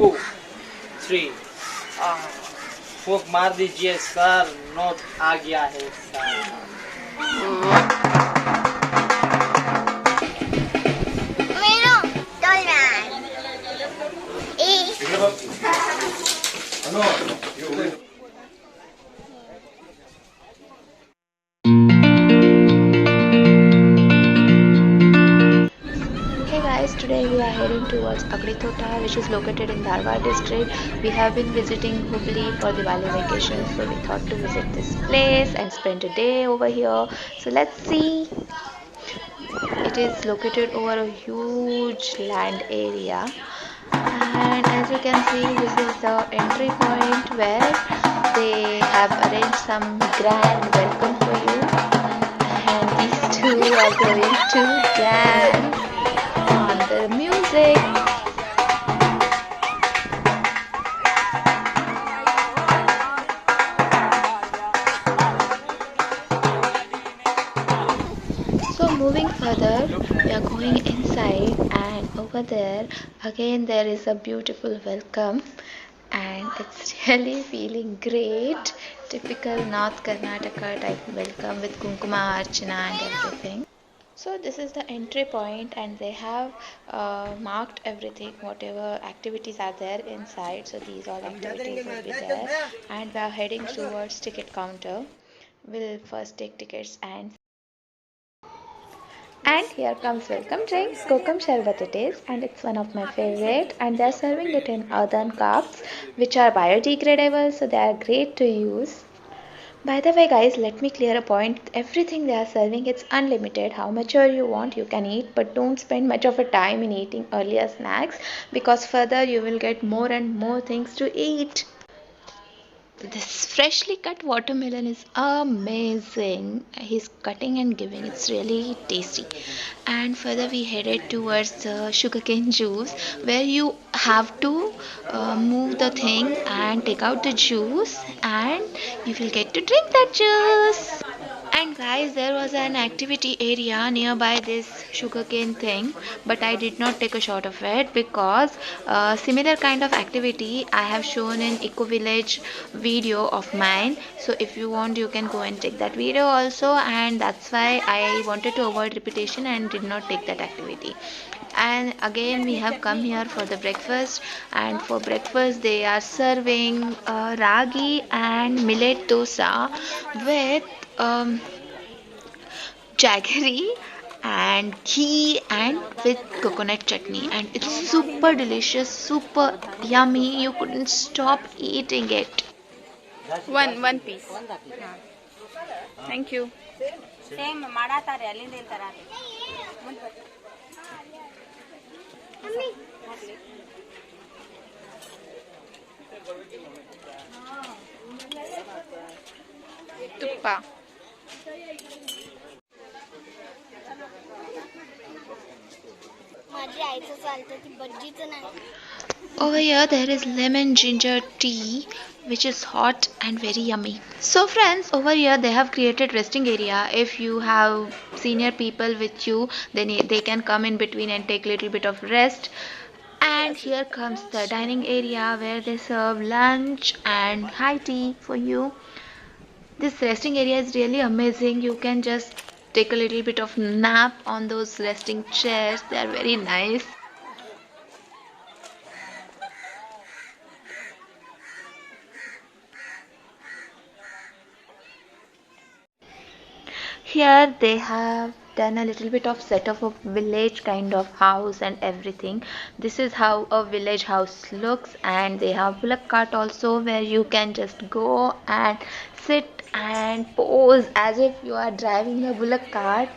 2 3 फूक मार दीजिए सर, नोट आ गया है sir. Hey guys, today we are heading towards Agritota, which is located in Dharwad district. We have been visiting Hubli for Diwali vacation, so we thought to visit this place and spend a day over here. So let's see. It is located over a huge land area, and as you can see, this is the entry point where they have arranged some grand welcome for you, and these two are going to dance on the music. So moving further, we are going inside, and over there again there is a beautiful welcome, and it's really feeling great. Typical North Karnataka type welcome with Kunkuma Archana and everything. So this is the entry point, and they have marked everything, whatever activities are there inside. So these all activities will be there, and we are heading towards ticket counter. We'll first take tickets, and here comes welcome drink, Kokum Sharbat it is, and it's one of my favorite, and they're serving it in earthen cups which are biodegradable, so they are great to use. By the way guys, let me clear a point. Everything they are serving, it's unlimited. How much you want you can eat, but don't spend much of a time in eating earlier snacks, because further you will get more and more things to eat. This freshly cut watermelon is amazing. He's cutting and giving. It's really tasty. And further we headed towards the sugarcane juice, where you have to move the thing and take out the juice, and you will get to drink that juice. And guys, there was an activity area nearby this sugarcane thing, but I did not take a shot of it because similar kind of activity I have shown in Eco Village video of mine. So if you want, you can go and take that video also, and that's why I wanted to avoid repetition and did not take that activity. And again we have come here for the breakfast, and for breakfast they are serving ragi and millet dosa with jaggery and ghee and with coconut chutney, and it's super delicious, super yummy. You couldn't stop eating it. One piece. Thank you. Same ಮಾಡಾತಾರೆ ಅಲ್ಲಿಂದ ಇಲ್ಲಿ ತರಾತೆ Tuppa. माझी आईचं चालतं ती बज्जीचं नाही. Over here there is lemon ginger tea, which is hot and very yummy. So friends, over here they have created resting area. If you have senior people with you, then they can come in between and take little bit of rest. And here comes the dining area where they serve lunch and high tea for you. This resting area is really amazing. You can just take a little bit of nap on those resting chairs. They are very nice. Here they have done a little bit of setup of village kind of house and everything. This is how a village house looks, and they have bullock cart also, where you can just go and sit and pose as if you are driving a bullock cart.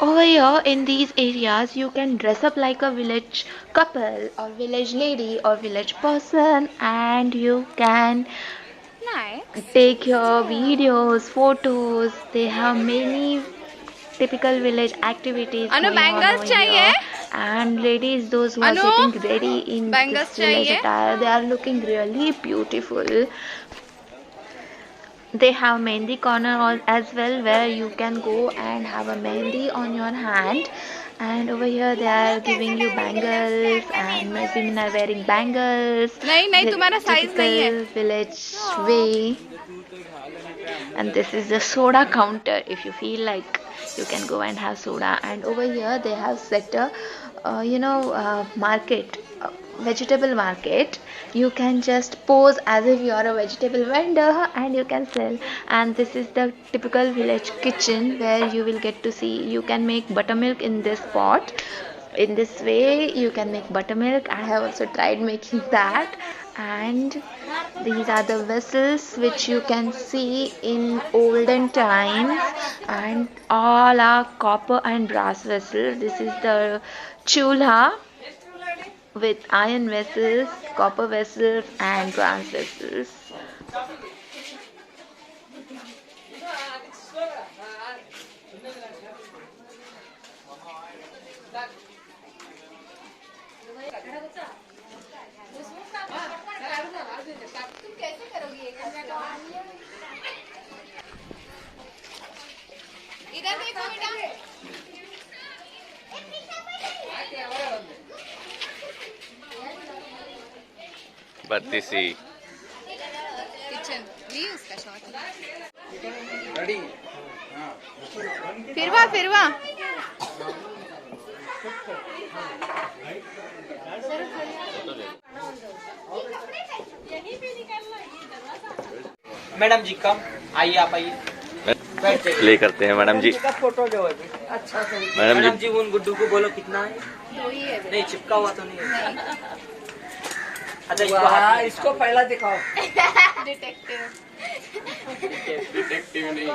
Over here in these areas you can dress up like a village couple or village lady or village person, and you can Nice. take your videos, photos. They have many typical village activities Anu, going on bangles over chahiye? here. And ladies, those who are Anu, getting ready in bangles this village chahiye? attire, they are looking really beautiful. They have mehndi corner as well, where you can go and have a mehndi on your hand. And over here they are giving you bangles, and my women are wearing bangles. नहीं The तुम्हारा size नहीं है. typical village way. And this is the soda counter. If you feel like, you can go and have soda. And over here they have set a market, vegetable market. You can just pose as if you are a vegetable vendor and you can sell. And this is the typical village kitchen, where you will get to see, you can make buttermilk in this pot. In this way you can make buttermilk. I have also tried making that. And these are the vessels which you can see in olden times, and all are copper and brass vessels. This is the chulha with iron vessels, copper vessels and brass vessels. इधर देखो बेटा. Battisi kitchen ली उसका shot. फिरवा madam जी कम आइए, आप आइए, बैठ जाइए. प्ले करते हैं मैडम जी. का फोटो जो है अच्छा से. मैडम मैडम जी जी उन गुड्डू को बोलो कितना है. दो ही है. नहीं चिपका हुआ तो नहीं है. अच्छा इसको वाह, हाथ में इसको पहला दिखाओ. डिटेक्टिव. डिटेक्टिव नहीं.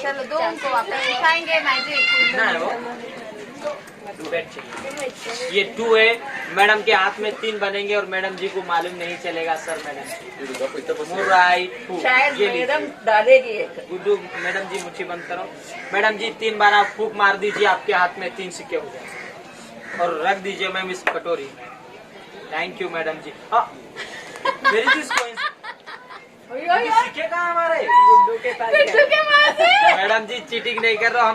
चलो दो उनको वापस दिखाएंगे मैजिक. ना है वो. बैठ जाइए. ये 2 है. मैडम के हाथ में 3 बनेंगे और मैडम जी को मालूम नहीं चलेगा. Sir madam right. शायद ये मैडम लीजिए. डालेगी एक. गुड्डू मैडम जी मुट्ठी बंद करो. मैडम जी 3 बार आप फूक मार दीजिए, आपके हाथ में 3 सिक्के हो जाए और रख दीजिए मैम इस कटोरी. थैंक यू मैडम जी. हाँ मेरी चीज सिक्के कहाँ हमारे गुड्डू के पास है. मैडम जी चीटिंग नहीं कर रहे हो.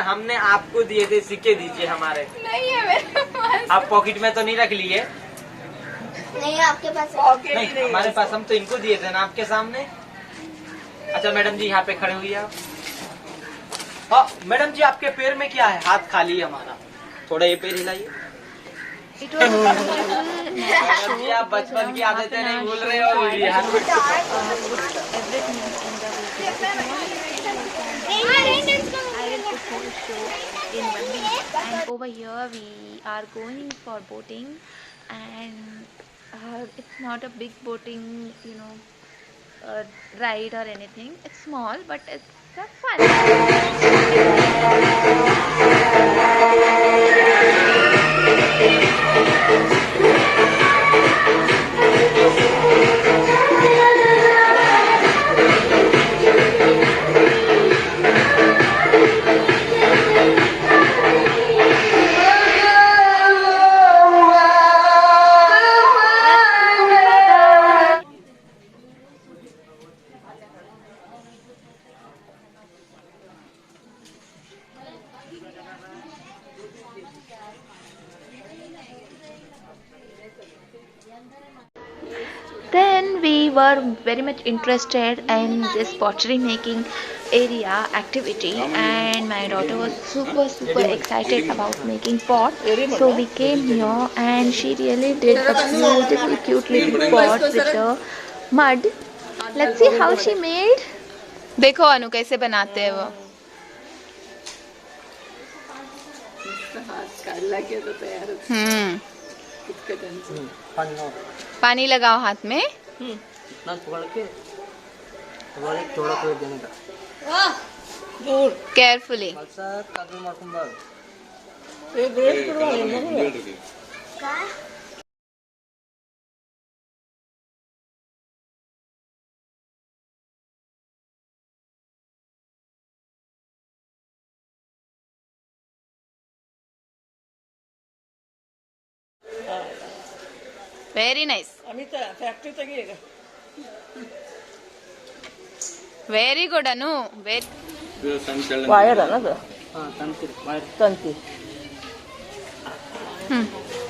हमने आपको दिए थे सिक्के. दीजिए हमारे. नहीं है मेरे पास. आप पॉकेट में तो नहीं रख लिए. नहीं आपके पास है. पॉकेट ही नहीं नहीं हमारे है. पास, हम तो इनको दिए थे ना आपके सामने. अच्छा मैडम जी यहाँ पे खड़े हुई आप. हाँ मैडम जी आपके पैर में क्या है. हाथ खाली है हमारा. थोड़ा ये पैर हिलाइए. It was मैडम जी आप बचपन की आदतें नहीं भूल रहे हो. ये हाथ में everything in the I will put whole show in one week. And over here we are going for boating, and it's not a big boating, ride or anything. It's small, but it's fun. Then we were very much interested in this pottery making area activity, and my daughter was super excited about making pot. So we came here and she really did a beautiful cute little pot with the mud. Let's see how she made. देखो अनु कैसे बनाते हैं वो. काढला की तो तयार होतो. इतकं त्यांचं. पानी लगाओ हाथ में. इतना थोड़ा के थोड़ा देने का. केयरफुली. हे ग्रेट करू आहे ना. Very nice. आम्ही तर फॅक्टरीत गेले का. वेरी गुड अनु. वायर आहे ना. हाँ तंतुर बाहर तंतु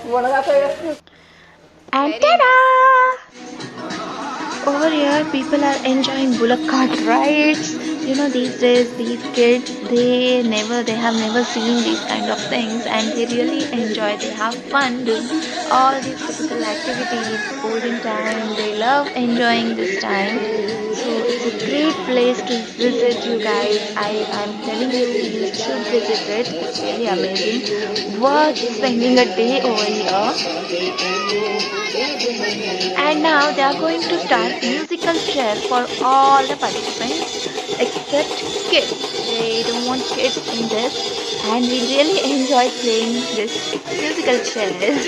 वो लगा के And ta-da! Over here, people are enjoying bullock cart rides. You know, these days, these kids, they have never seen these kind of things, and they really enjoy. They have fun doing all these physical activities. Olden time, they love enjoying this time. So it's a great place to visit, you guys. I am telling you, you should visit it. It's really amazing. Worth spending a day over here. And now they are going to start musical chair for all the participants except kids. They don't want kids in this, and we really enjoy playing this musical chairs.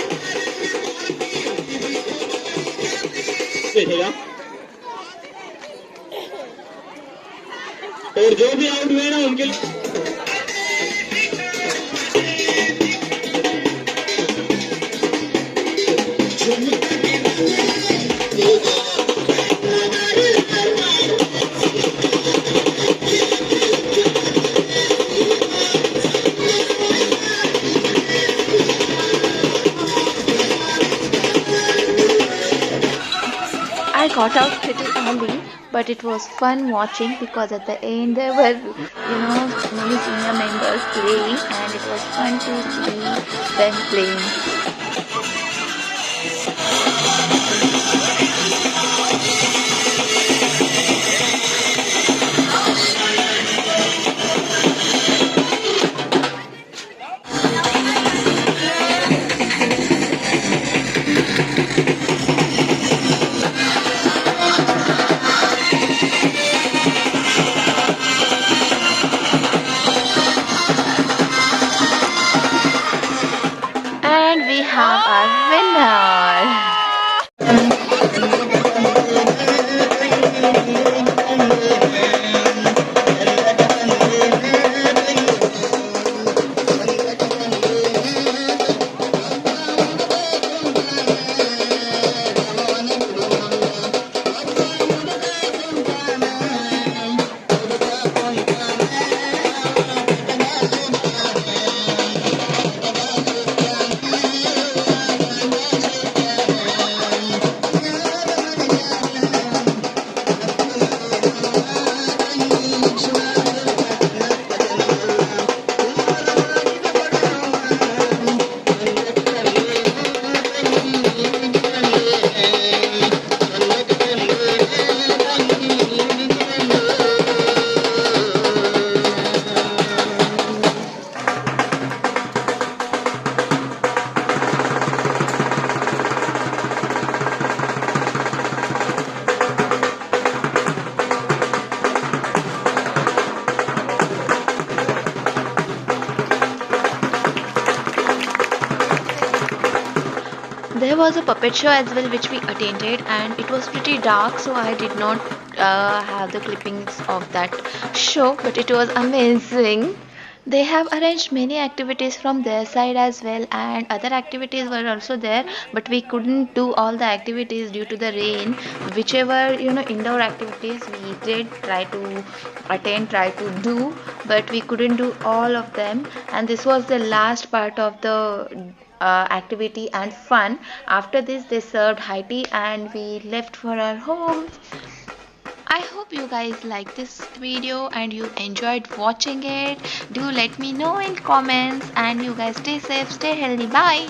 और जो भी out हुए ना उनके लिए I got out pretty early, but it was fun watching because at the end there were, many senior members playing, and it was fun to see them playing. And we have our winner. There was a puppet show as well which we attended, and it was pretty dark, so I did not have the clippings of that show, but it was amazing. They have arranged many activities from their side as well, and other activities were also there, but we couldn't do all the activities due to the rain. Whichever indoor activities we did try to attend, try to do, but we couldn't do all of them, and this was the last part of the activity and fun. After this they served high tea and we left for our home. I hope you guys like this video and you enjoyed watching it. Do let me know in comments, and you guys stay safe, stay healthy. Bye.